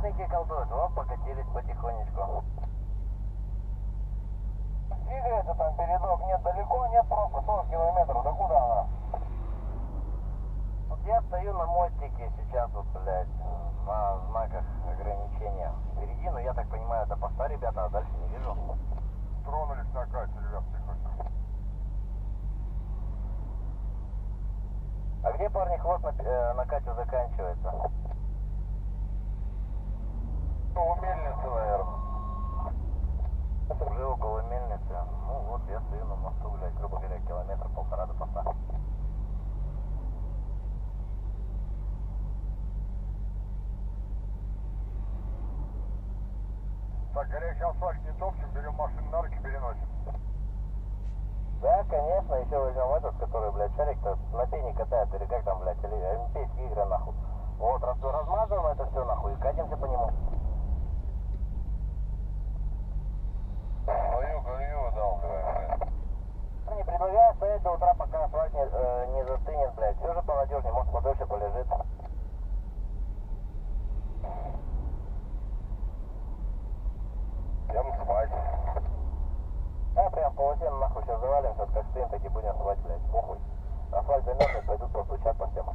Ремонтники колдуют, вот покатились потихонечку. Двигается там передок, нет, далеко, нет, просто 40 километров, да куда она? Вот я стою на мостике сейчас, вот, блядь, на знаках ограничения. Впереди, но я так понимаю, это поста, ребята, а дальше не вижу. Тронулись на кате, ребят, тихо. А где, парни, хвост на Катю заканчивается? У мельницы, наверное. Уже около мельницы. Ну вот, я стою на мосту, блядь, грубо говоря, километр-полтора до поста. Так, горячий асфальт не топчем, берем машину на руки, переносим. Да, конечно, еще возьмем этот, который, блядь, шарик-то на пене катает, или как там, блядь, или олимпийские игры, нахуй. Вот, размазываем это все, нахуй, и катимся по нему. Гою дал, блядь. Не предлагаю стоять до утра, пока асфальт не застынет, блядь. Все же понадежнее, может подольше полежит. Всем спать. А, прям по 8 нахуй сейчас завалимся, как стоим, так и будем спать, блядь, похуй. Асфальт замерзнет, пойдут постучат по всем.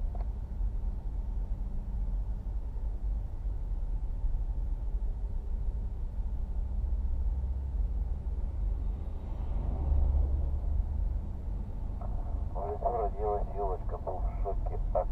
В лицо родилась елочка, был в шоке от